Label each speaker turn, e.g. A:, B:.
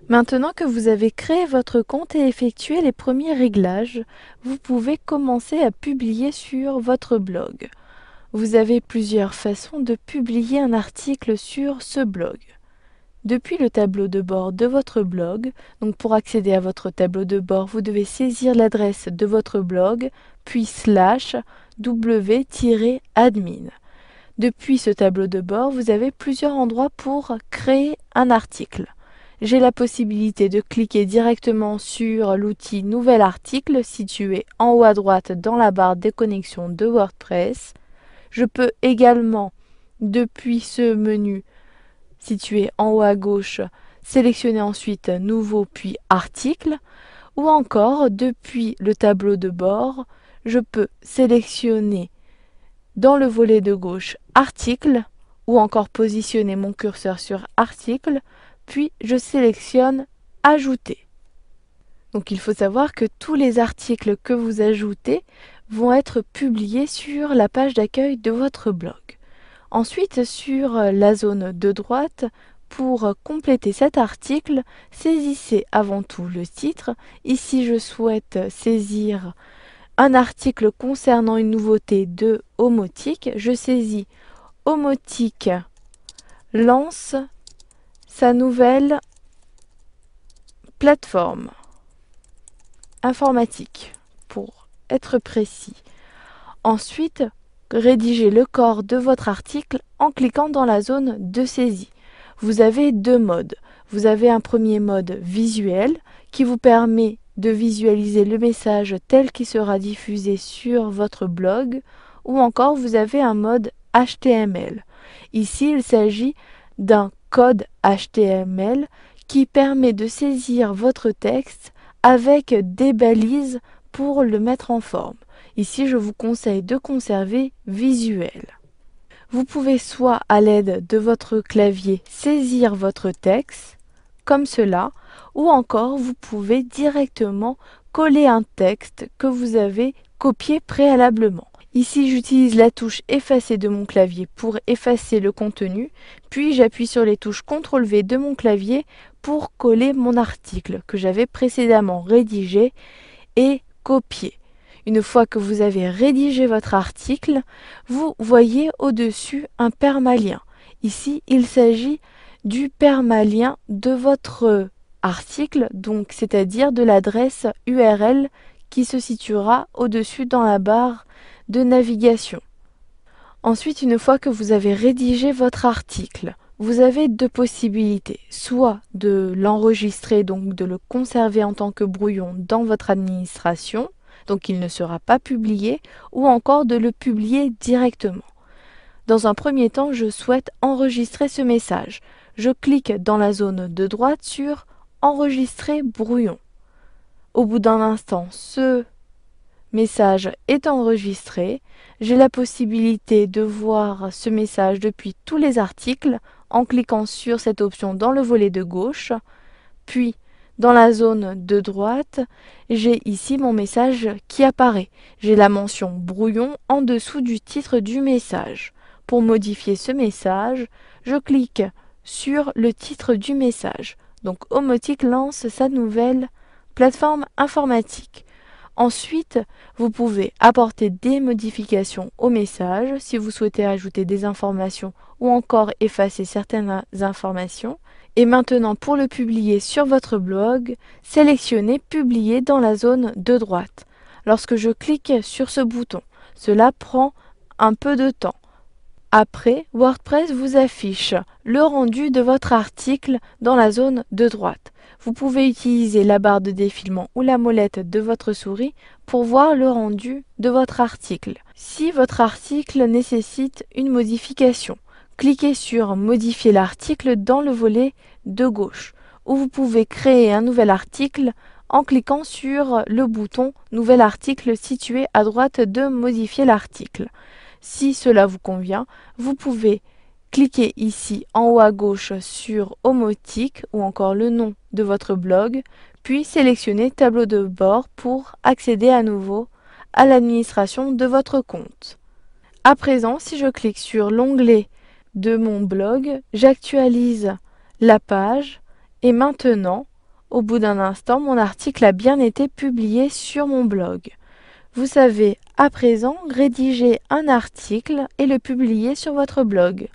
A: Maintenant que vous avez créé votre compte et effectué les premiers réglages, vous pouvez commencer à publier sur votre blog. Vous avez plusieurs façons de publier un article sur ce blog. Depuis le tableau de bord de votre blog, donc pour accéder à votre tableau de bord, vous devez saisir l'adresse de votre blog, puis /w-admin. Depuis ce tableau de bord, vous avez plusieurs endroits pour créer un article. J'ai la possibilité de cliquer directement sur l'outil Nouvel article situé en haut à droite dans la barre des connexions de WordPress. Je peux également, depuis ce menu situé en haut à gauche, sélectionner ensuite Nouveau puis Article, ou encore depuis le tableau de bord, je peux sélectionner dans le volet de gauche Article, ou encore positionner mon curseur sur Article, puis je sélectionne Ajouter. Donc il faut savoir que tous les articles que vous ajoutez vont être publiés sur la page d'accueil de votre blog. Ensuite, sur la zone de droite, pour compléter cet article, saisissez avant tout le titre. Ici, je souhaite saisir un article concernant une nouveauté de Omotique. Je saisis Omotique lance sa nouvelle plateforme informatique, pour être précis. Ensuite, rédigez le corps de votre article en cliquant dans la zone de saisie. Vous avez deux modes. Vous avez un premier mode visuel qui vous permet de visualiser le message tel qu'il sera diffusé sur votre blog, ou encore vous avez un mode HTML. Ici, il s'agit d'un code HTML qui permet de saisir votre texte avec des balises pour le mettre en forme. Ici, je vous conseille de conserver visuel. Vous pouvez soit à l'aide de votre clavier saisir votre texte, comme cela, ou encore vous pouvez directement coller un texte que vous avez copié préalablement. Ici, j'utilise la touche effacer de mon clavier pour effacer le contenu, puis j'appuie sur les touches CTRL-V de mon clavier pour coller mon article que j'avais précédemment rédigé et copié. Une fois que vous avez rédigé votre article, vous voyez au-dessus un permalien. Ici, il s'agit du permalien de votre article, donc c'est-à-dire de l'adresse URL qui se situera au-dessus dans la barre de navigation. Ensuite, une fois que vous avez rédigé votre article, vous avez deux possibilités, soit de l'enregistrer, donc de le conserver en tant que brouillon dans votre administration, donc il ne sera pas publié, ou encore de le publier directement. Dans un premier temps, je souhaite enregistrer ce message. Je clique dans la zone de droite sur Enregistrer brouillon. Au bout d'un instant, ce message est enregistré. J'ai la possibilité de voir ce message depuis tous les articles en cliquant sur cette option dans le volet de gauche, puis dans la zone de droite, j'ai ici mon message qui apparaît. J'ai la mention brouillon en dessous du titre du message. Pour modifier ce message, je clique sur le titre du message. Donc Omotique lance sa nouvelle plateforme informatique. Ensuite, vous pouvez apporter des modifications au message si vous souhaitez ajouter des informations ou encore effacer certaines informations. Et maintenant, pour le publier sur votre blog, sélectionnez Publier dans la zone de droite. Lorsque je clique sur ce bouton, cela prend un peu de temps. Après, WordPress vous affiche le rendu de votre article dans la zone de droite. Vous pouvez utiliser la barre de défilement ou la molette de votre souris pour voir le rendu de votre article. Si votre article nécessite une modification, cliquez sur Modifier l'article dans le volet de gauche, ou vous pouvez créer un nouvel article en cliquant sur le bouton Nouvel article situé à droite de Modifier l'article. Si cela vous convient, vous pouvez cliquer ici en haut à gauche sur Omotique ou encore le nom de votre blog, puis sélectionnez Tableau de bord pour accéder à nouveau à l'administration de votre compte. À présent, si je clique sur l'onglet de mon blog, j'actualise la page et maintenant, Au bout d'un instant, mon article a bien été publié sur mon blog. Vous savez à présent rédiger un article et le publier sur votre blog.